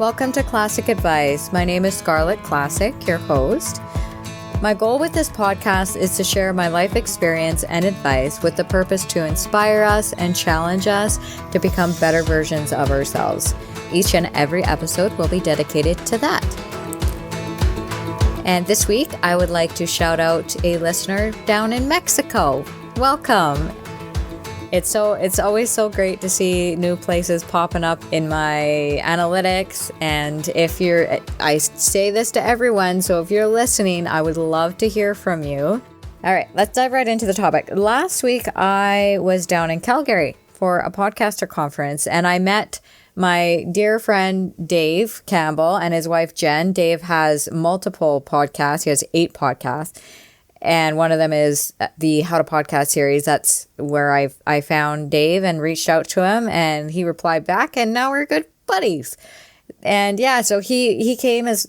Welcome to Classic Advice. My name is Scarlett Classic, your host. My goal with this podcast is to share my life experience and advice with the purpose to inspire us and challenge us to become better versions of ourselves. Each and every episode will be dedicated to that. And this week, I would like to shout out a listener down in Mexico. Welcome. It's always so great to see new places popping up in my analytics. And I say this to everyone, so if you're listening, I would love to hear from you. All right, let's dive right into the topic. Last week, I was down in Calgary for a podcaster conference, and I met my dear friend Dave Campbell and his wife Jen. Dave has multiple podcasts. He has 8 podcasts. And one of them is the How to Podcast series. That's where I found Dave and reached out to him, and he replied back, and now we're good buddies. And yeah, so he came as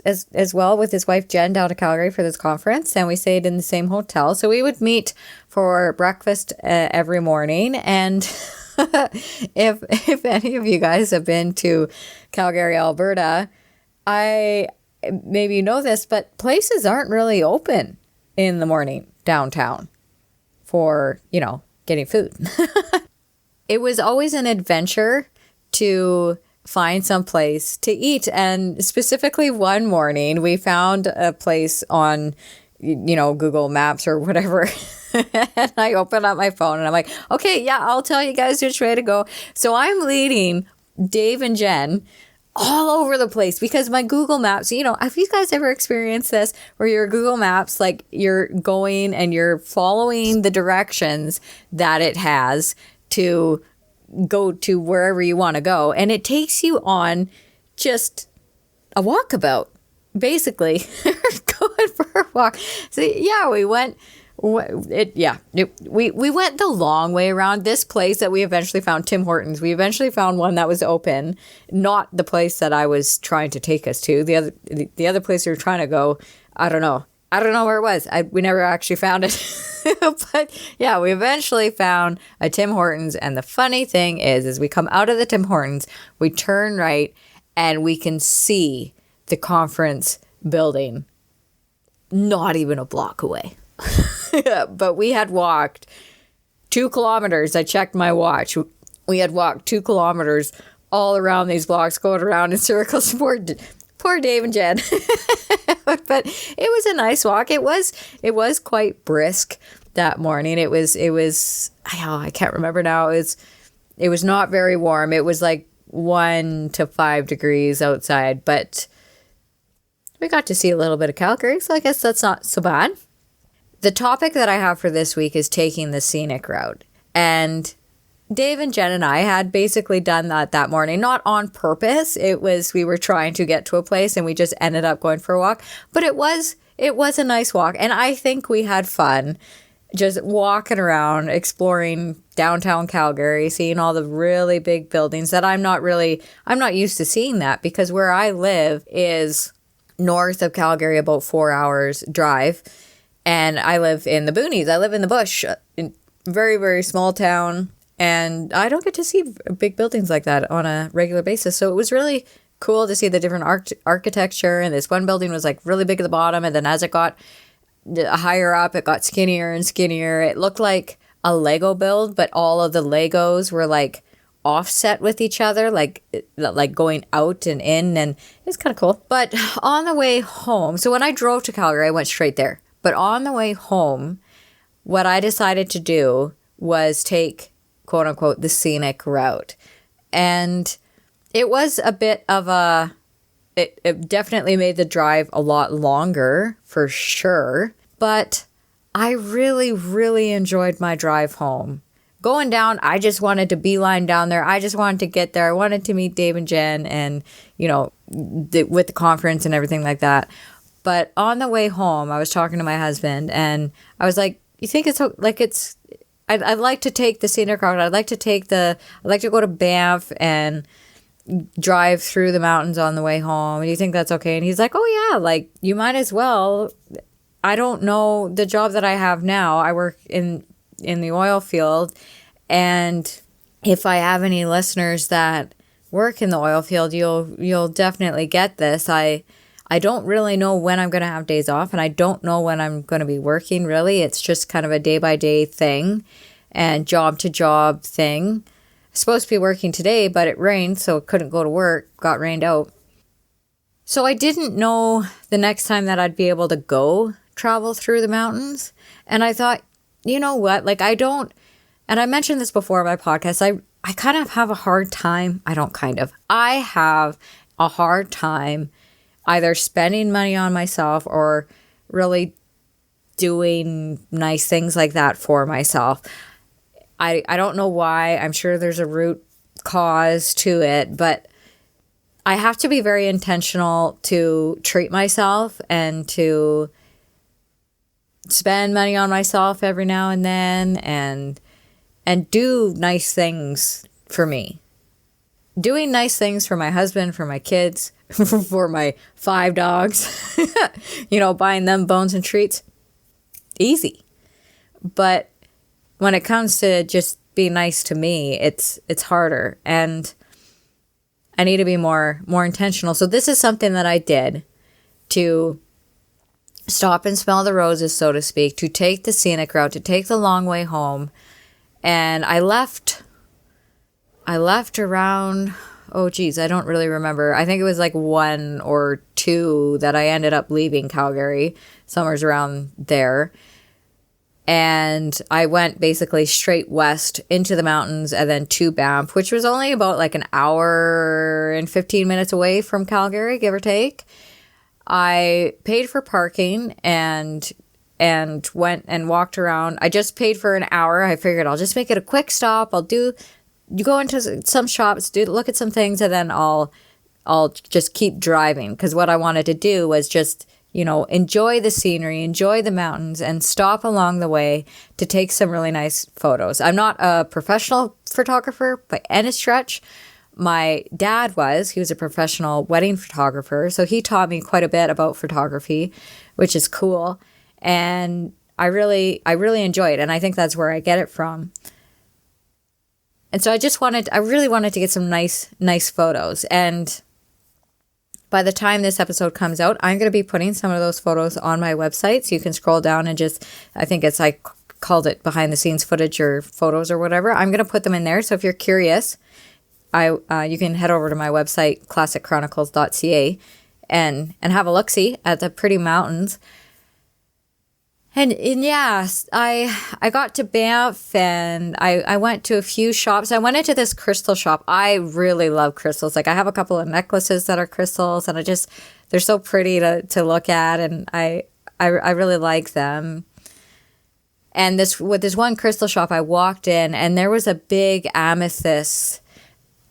well with his wife Jen down to Calgary for this conference, and we stayed in the same hotel. So we would meet for breakfast every morning. And if any of you guys have been to Calgary, Alberta, maybe you know this, but places aren't really open in the morning downtown for, getting food. It was always an adventure to find some place to eat. And specifically one morning we found a place on, Google Maps or whatever. And I opened up my phone and I'm like, okay, yeah, I'll tell you guys which way to go. So I'm leading Dave and Jen all over the place because my Google Maps, have you guys ever experienced this where your Google Maps, like you're going and you're following the directions that it has to go to wherever you want to go, and it takes you on just a walkabout, basically. Going for a walk. So yeah, we went the long way around this place that we eventually found, Tim Hortons. We eventually found one that was open, not the place that I was trying to take us to. The other place we were trying to go, I don't know where it was. We never actually found it. But yeah, we eventually found a Tim Hortons. And the funny thing is we come out of the Tim Hortons, we turn right, and we can see the conference building not even a block away. But we had walked 2 kilometers. I checked my watch. We had walked 2 kilometers all around these blocks, going around in circles. Poor Dave and Jen. But it was a nice walk. It was quite brisk that morning. It was I can't remember now. It was not very warm. It was like 1 to 5 degrees outside, but we got to see a little bit of Calgary, so I guess that's not so bad. The topic that I have for this week is taking the scenic route. And Dave and Jen and I had basically done that morning, not on purpose. We were trying to get to a place and we just ended up going for a walk. But it was a nice walk. And I think we had fun just walking around, exploring downtown Calgary, seeing all the really big buildings that I'm not used to seeing that, because where I live is north of Calgary, about 4 hours drive. And I live in the boonies. I live in the bush, in a very, very small town. And I don't get to see big buildings like that on a regular basis. So it was really cool to see the different architecture. And this one building was like really big at the bottom. And then as it got higher up, it got skinnier and skinnier. It looked like a Lego build, but all of the Legos were like offset with each other, like going out and in. And it's kind of cool. But on the way home, so when I drove to Calgary, I went straight there. But on the way home, what I decided to do was take, quote unquote, the scenic route. And it was a bit of it definitely made the drive a lot longer, for sure. But I really, really enjoyed my drive home. Going down, I just wanted to beeline down there. I just wanted to get there. I wanted to meet Dave and Jen and, with the conference and everything like that. But on the way home, I was talking to my husband and I was like, you think I'd like to take the scenic route. I'd like to go to Banff and drive through the mountains on the way home. And you think that's okay? And he's like, oh yeah, like you might as well. I don't know the job that I have now. I work in the oil field. And if I have any listeners that work in the oil field, you'll definitely get this. I don't really know when I'm going to have days off, and I don't know when I'm going to be working, really. It's just kind of a day-by-day thing and job-to-job thing. I'm supposed to be working today, but it rained, so couldn't go to work, got rained out. So I didn't know the next time that I'd be able to go travel through the mountains. And I thought, you know what, like and I mentioned this before in my podcast, I kind of have a hard time. I have a hard time either spending money on myself or really doing nice things like that for myself. I don't know why. I'm sure there's a root cause to it, but I have to be very intentional to treat myself and to spend money on myself every now and then and do nice things for me. Doing nice things for my husband, for my kids, for my 5 dogs, buying them bones and treats, easy. But when it comes to just being nice to me, it's harder, and I need to be more intentional. So this is something that I did to stop and smell the roses, so to speak, to take the scenic route, to take the long way home. And I left around, I don't really remember. I think it was like 1 or 2 that I ended up leaving Calgary, somewhere's around there. And I went basically straight west into the mountains and then to Banff, which was only about like an hour and 15 minutes away from Calgary, give or take. I paid for parking and went and walked around. I just paid for an hour. I figured I'll just make it a quick stop. You go into some shops, look at some things, and then I'll just keep driving. Because what I wanted to do was just, enjoy the scenery, enjoy the mountains, and stop along the way to take some really nice photos. I'm not a professional photographer by any stretch. My dad he was a professional wedding photographer, so he taught me quite a bit about photography, which is cool. And I really enjoy it, and I think that's where I get it from. And so I really wanted to get some nice photos. And by the time this episode comes out, I'm going to be putting some of those photos on my website. So you can scroll down and I think I called it behind the scenes footage or photos or whatever. I'm going to put them in there. So if you're curious, you can head over to my website, ClassicChronicles.ca, and have a look-see at the pretty mountains. And yes, I got to Banff and I went to a few shops. I went into this crystal shop. I really love crystals. Like I have a couple of necklaces that are crystals, and they're so pretty to look at, and I really like them. And with this one crystal shop, I walked in and there was a big amethyst.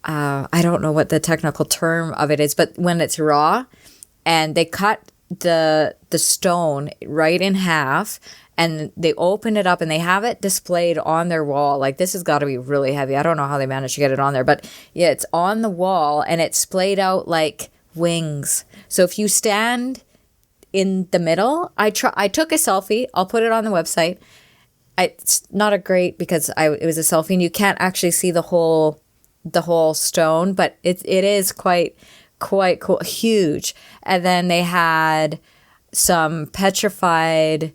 I don't know what the technical term of it is, but when it's raw, and they cut the stone right in half, and they open it up and they have it displayed on their wall. Like, this has got to be really heavy. I don't know how they managed to get it on there, but yeah, it's on the wall and it's splayed out like wings. So if you stand in the middle, I took a selfie. I'll put it on the website. It's not a great, because it was a selfie and you can't actually see the whole stone, but it is quite cool, huge. And then they had some petrified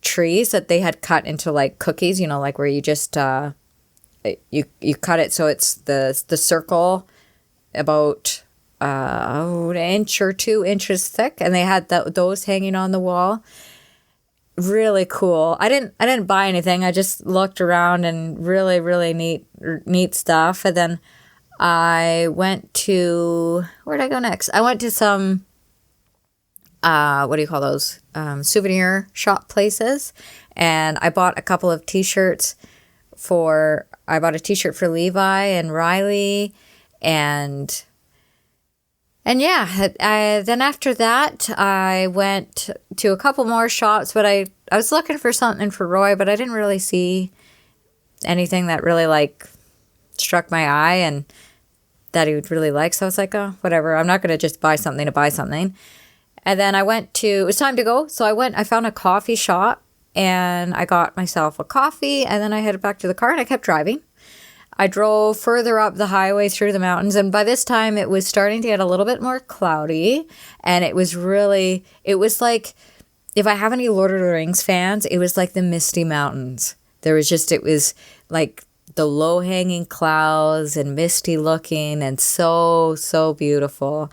trees that they had cut into like cookies, like where you just you cut it so it's the circle about an inch or 2 inches thick, and they had those hanging on the wall. Really cool. I didn't buy anything. I just looked around, and really, really neat stuff. And then I went to, where'd I go next? I went to some, what do you call those? Souvenir shop places. And I bought a couple of t-shirts I bought a t-shirt for Levi and Riley. And yeah, then after that, I went to a couple more shops, but I was looking for something for Roy, but I didn't really see anything that really struck my eye and that he would really like. So I was like, oh, whatever. I'm not going to just buy something to buy something. And then it was time to go. So I found a coffee shop and I got myself a coffee, and then I headed back to the car and I kept driving. I drove further up the highway through the mountains, and by this time it was starting to get a little bit more cloudy, and it was like, if I have any Lord of the Rings fans, it was like the Misty Mountains. It was like the low-hanging clouds and misty looking and so, so beautiful.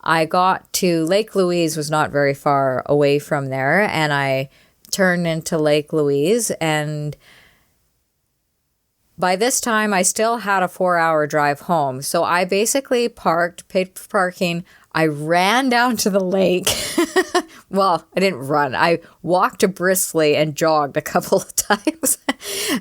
I got to Lake Louise, was not very far away from there, and I turned into Lake Louise, and by this time I still had a 4-hour drive home. So I basically paid for parking. I ran down to the lake. Well, I didn't run. I walked briskly and jogged a couple of times.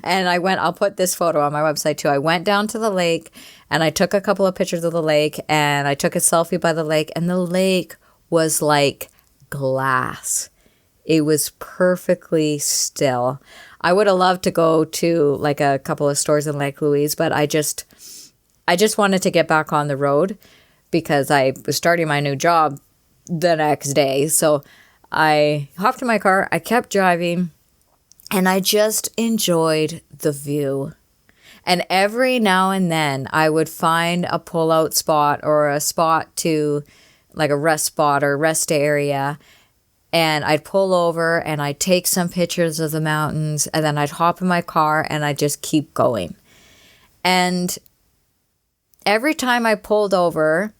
And I'll put this photo on my website too. I went down to the lake and I took a couple of pictures of the lake and I took a selfie by the lake, and the lake was like glass. It was perfectly still. I would have loved to go to like a couple of stores in Lake Louise, but I just wanted to get back on the road because I was starting my new job the next day. So I hopped in my car, I kept driving, and I just enjoyed the view. And every now and then I would find a pull-out spot or a spot to like a rest spot or rest area, and I'd pull over and I'd take some pictures of the mountains, and then I'd hop in my car and I'd just keep going. And every time I pulled over,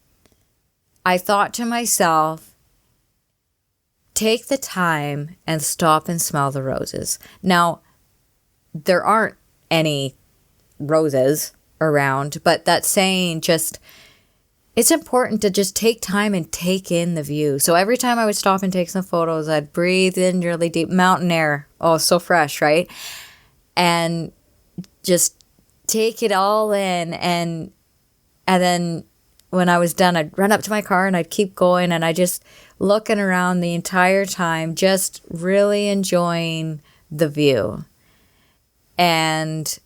I thought to myself, take the time and stop and smell the roses. Now, there aren't any roses around, but that saying it's important to just take time and take in the view. So every time I would stop and take some photos, I'd breathe in really deep mountain air. Oh, so fresh, right? And just take it all in. And then when I was done, I'd run up to my car and I'd keep going, and I just looking around the entire time, just really enjoying the view. And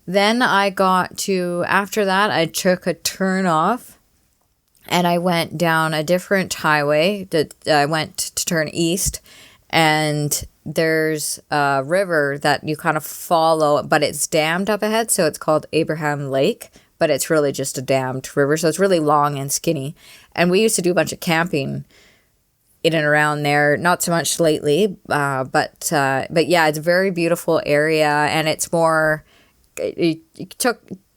then after that, I took a turn off and I went down a different highway. I went to turn east, and there's a river that you kind of follow, but it's dammed up ahead. So it's called Abraham Lake, but it's really just a dammed river. So it's really long and skinny. And we used to do a bunch of camping in and around there. Not so much lately, but yeah, it's a very beautiful area, and it's more... It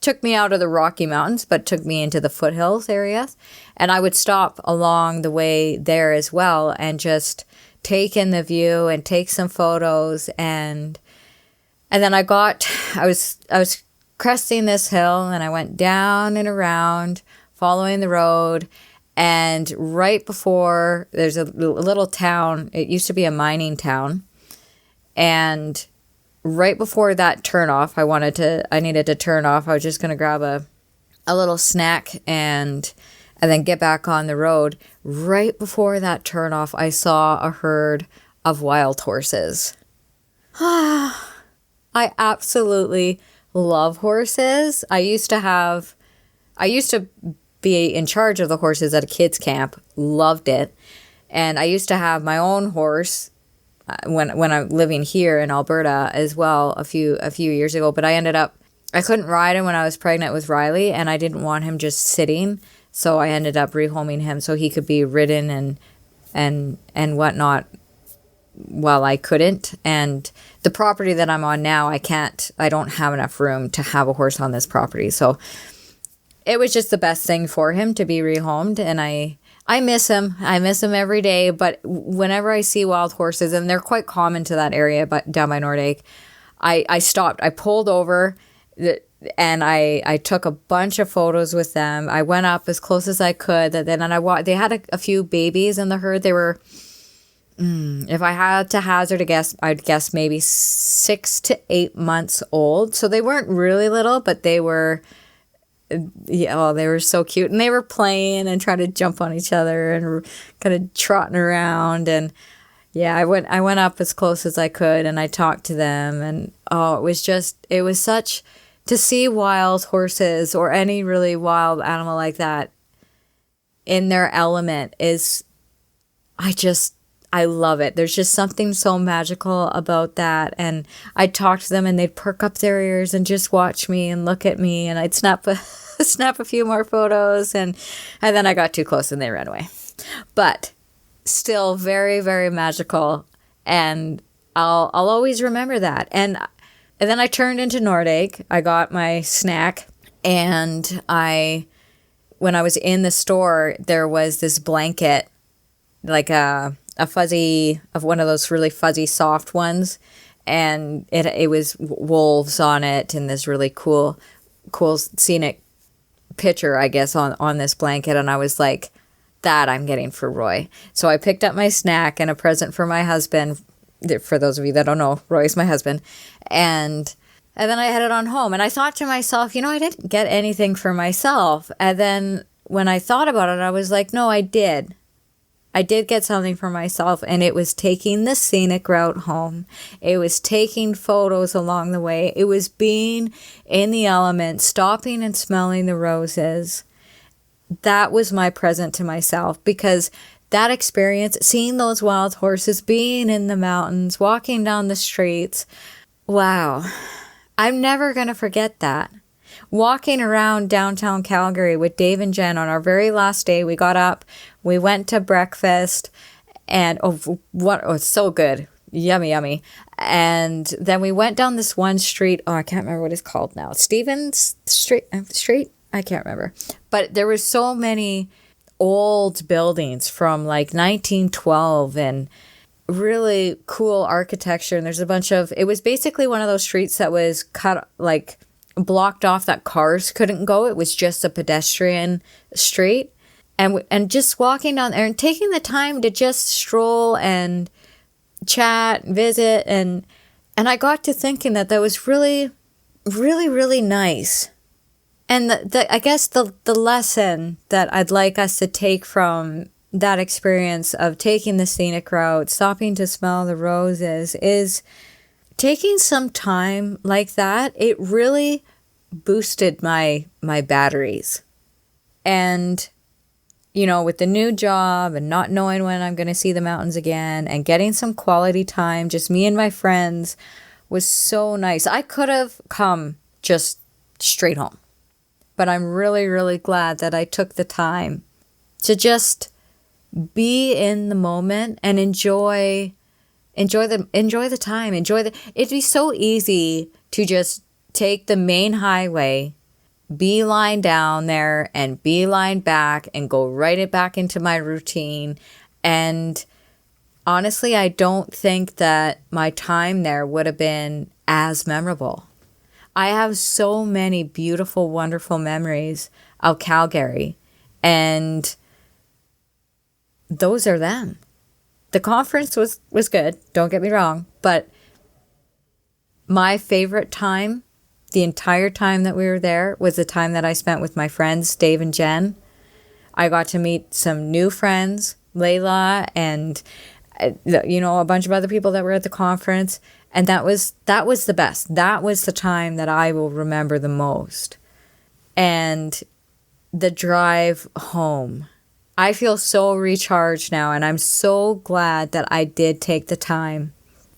took me out of the Rocky Mountains, but took me into the foothills areas. And I would stop along the way there as well and just take in the view and take some photos. And then I was cresting this hill, and I went down and around following the road. And right before, there's a little town. It used to be a mining town. And right before that turnoff, I needed to turn off. I was just going to grab a little snack and then get back on the road. Right before that turnoff, I saw a herd of wild horses. I absolutely love horses. I used to be in charge of the horses at a kids camp. Loved it. And I used to have my own horse when I'm living here in Alberta as well a few years ago, but I couldn't ride him when I was pregnant with Riley, and I didn't want him just sitting, so I ended up rehoming him so he could be ridden and whatnot while I couldn't. And the property that I'm on now, I don't have enough room to have a horse on this property, so it was just the best thing for him to be rehomed, and I miss him. I miss him every day, but whenever I see wild horses, and they're quite common to that area down by Nordake, I stopped. I pulled over, and I took a bunch of photos with them. I went up as close as I could. They had a few babies in the herd. They were, if I had to hazard a guess, I'd guess maybe 6 to 8 months old. So they weren't really little, but they were... Yeah, well, they were so cute, and they were playing and trying to jump on each other and kind of trotting around. And yeah, I went up as close as I could, and I talked to them, and it was such to see wild horses or any really wild animal like that in their element I love it. There's just something so magical about that. And I'd talk to them and they'd perk up their ears and just watch me and look at me, and I'd snap a few more photos, and then I got too close and they ran away. But still very, very magical, and I'll always remember that. And then I turned into Nordegg. I got my snack, and when I was in the store, there was this blanket, like a fuzzy, of one of those really fuzzy soft ones, and it was wolves on it, and this really cool scenic picture, I guess, on this blanket. And I was like, that I'm getting for Roy. So I picked up my snack and a present for my husband. For those of you that don't know, Roy's my husband. And then I headed on home, and I thought to myself, I didn't get anything for myself. And then when I thought about it, I was like, no, I did. I did get something for myself, and it was taking the scenic route home. It was taking photos along the way. It was being in the element, stopping and smelling the roses. That was my present to myself, because that experience, seeing those wild horses, being in the mountains, walking down the streets, wow, I'm never going to forget that. Walking around downtown Calgary with Dave and Jen on our very last day, we got up, we went to breakfast, and it's so good. Yummy, yummy. And then we went down this one street. Oh, I can't remember what it's called now. Stevens Street? I can't remember. But there were so many old buildings from like 1912 and really cool architecture. And there's a bunch of, it was basically one of those streets that was blocked off, that cars couldn't go. It was just a pedestrian street. And just walking down there and taking the time to just stroll and chat, visit. And I got to thinking that was really, really, really nice. And I guess the lesson that I'd like us to take from that experience of taking the scenic route, stopping to smell the roses, is taking some time like that. It really boosted my batteries. And, with the new job and not knowing when I'm going to see the mountains again, and getting some quality time, just me and my friends, was so nice. I could have come just straight home. But I'm really, really glad that I took the time to just be in the moment and enjoy the time. It'd be so easy to just take the main highway, beeline down there and beeline back and go right back into my routine. And honestly, I don't think that my time there would have been as memorable. I have so many beautiful, wonderful memories of Calgary, and those are them. The conference was good, don't get me wrong, but my favorite time, the entire time that we were there, was the time that I spent with my friends, Dave and Jen. I got to meet some new friends, Layla, and a bunch of other people that were at the conference. And that was the best. That was the time that I will remember the most. And the drive home. I feel so recharged now, and I'm so glad that I did take the time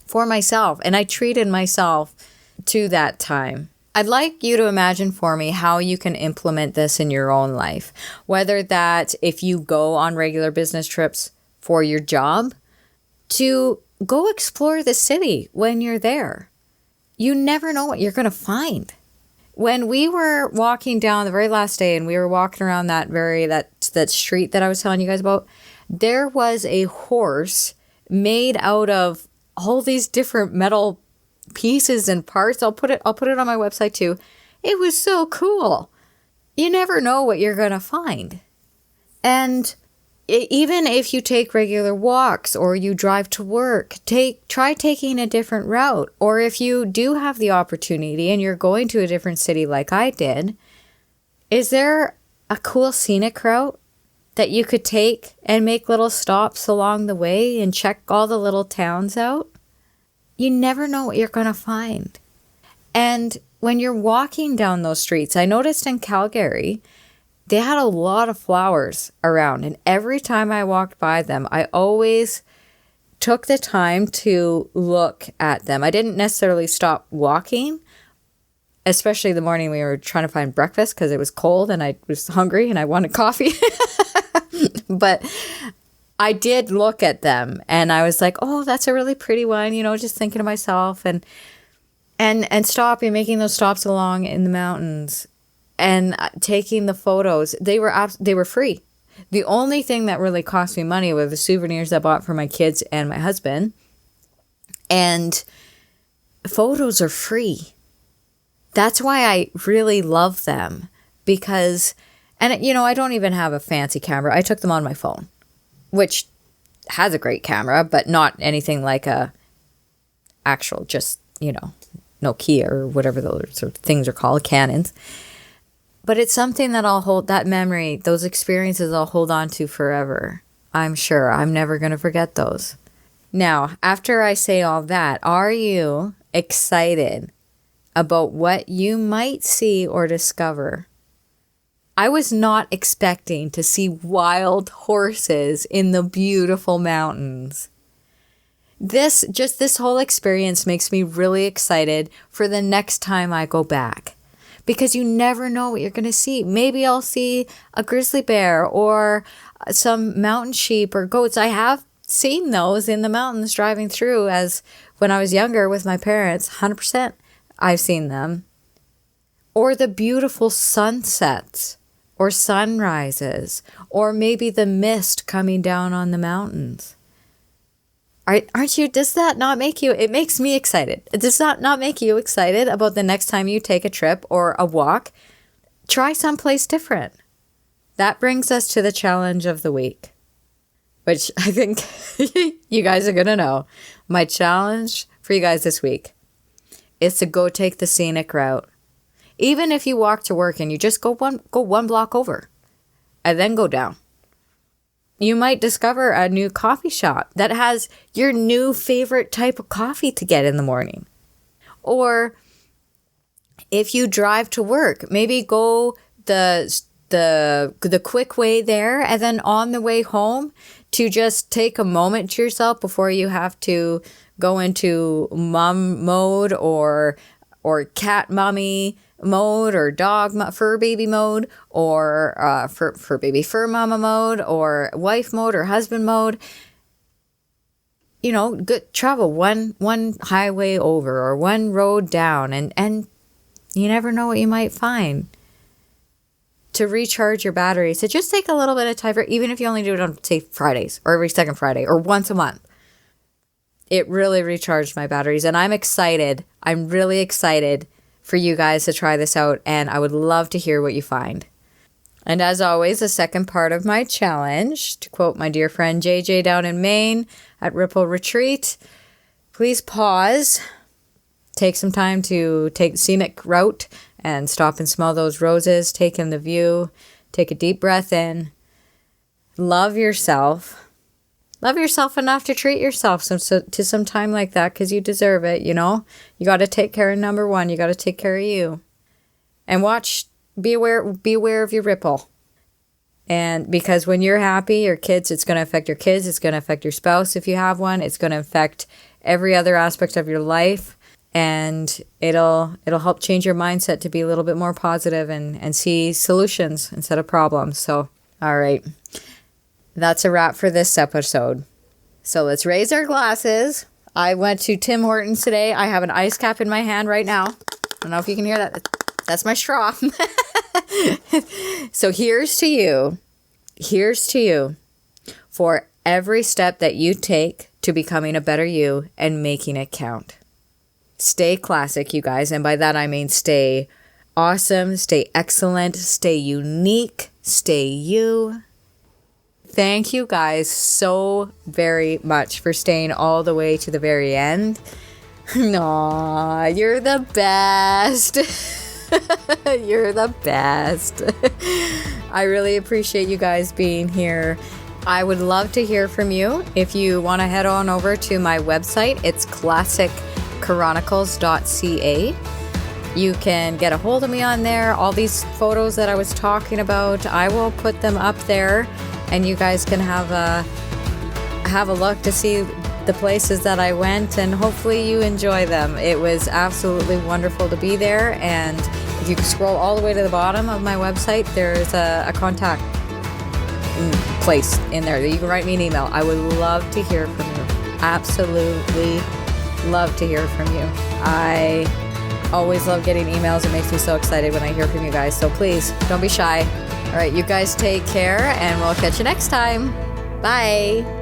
for myself, and I treated myself to that time. I'd like you to imagine for me how you can implement this in your own life. Whether that if you go on regular business trips for your job, to go explore the city when you're there. You never know what you're going to find. When we were walking down the very last day and we were walking around that street that I was telling you guys about, there was a horse made out of all these different metal pieces and parts. I'll put it on my website too. It was so cool. You never know what you're going to find. And even if you take regular walks or you drive to work, try taking a different route. Or if you do have the opportunity and you're going to a different city like I did, is there a cool scenic route that you could take and make little stops along the way and check all the little towns out? You never know what you're going to find. And when you're walking down those streets, I noticed in Calgary, they had a lot of flowers around, and every time I walked by them, I always took the time to look at them. I didn't necessarily stop walking, especially the morning we were trying to find breakfast because it was cold and I was hungry and I wanted coffee. But I did look at them and I was like, oh, that's a really pretty one, just thinking to myself and stopping, making those stops along in the mountains and taking the photos. They were free. The only thing that really cost me money were the souvenirs I bought for my kids and my husband. And photos are free. That's why I really love them because, and I don't even have a fancy camera. I took them on my phone, which has a great camera, but not anything like a actual, just, Nokia or whatever those sort of things are called, Canons. But it's something that I'll hold, that memory, those experiences I'll hold on to forever. I'm sure I'm never going to forget those. Now, after I say all that, are you excited about what you might see or discover? I was not expecting to see wild horses in the beautiful mountains. This whole experience makes me really excited for the next time I go back. Because you never know what you're going to see. Maybe I'll see a grizzly bear or some mountain sheep or goats. I have seen those in the mountains driving through as when I was younger with my parents. 100% I've seen them. Or the beautiful sunsets or sunrises or maybe the mist coming down on the mountains. Aren't you? Does that not make you? It makes me excited. Does that not make you excited about the next time you take a trip or a walk? Try someplace different. That brings us to the challenge of the week, which I think you guys are going to know. My challenge for you guys this week is to go take the scenic route. Even if you walk to work and you just go one block over and then go down. You might discover a new coffee shop that has your new favorite type of coffee to get in the morning. Or if you drive to work, maybe go the quick way there and then on the way home to just take a moment to yourself before you have to go into mom mode or cat mommy mode or dog fur baby mode or fur baby fur mama mode or wife mode or husband mode. Good travel one highway over or one road down and you never know what you might find to recharge your batteries. So just take a little bit of time for, even if you only do it on, say, Fridays or every second Friday or once a month. It really recharged my batteries and I'm excited. I'm really excited for you guys to try this out, and I would love to hear what you find. And as always, the second part of my challenge, to quote my dear friend JJ down in Maine at Ripple Retreat, please pause, take some time to take the scenic route and stop and smell those roses, take in the view, take a deep breath in, love yourself. Love yourself enough to treat yourself to some time like that because you deserve it, You got to take care of number one. You got to take care of you. And be aware of your ripple. And because when you're happy, your kids, it's going to affect your kids. It's going to affect your spouse if you have one. It's going to affect every other aspect of your life. And it'll help change your mindset to be a little bit more positive and see solutions instead of problems. So, all right. That's a wrap for this episode. So let's raise our glasses. I went to Tim Hortons today. I have an ice cap in my hand right now. I don't know if you can hear that. That's my straw. So here's to you. Here's to you for every step that you take to becoming a better you and making it count. Stay classic, you guys. And by that, I mean stay awesome, stay excellent, stay unique, stay you. Thank you guys so very much for staying all the way to the very end. Aw, you're the best. You're the best. I really appreciate you guys being here. I would love to hear from you. If you want to head on over to my website, it's ClassicChronicles.ca. You can get a hold of me on there. All these photos that I was talking about, I will put them up there. And you guys can have a look to see the places that I went, and hopefully you enjoy them. It was absolutely wonderful to be there, and if you scroll all the way to the bottom of my website, there's a contact place in there that you can write me an email. I would love to hear from you. Absolutely love to hear from you. I always love getting emails. It makes me so excited when I hear from you guys. So please, don't be shy. All right, you guys take care, and we'll catch you next time. Bye.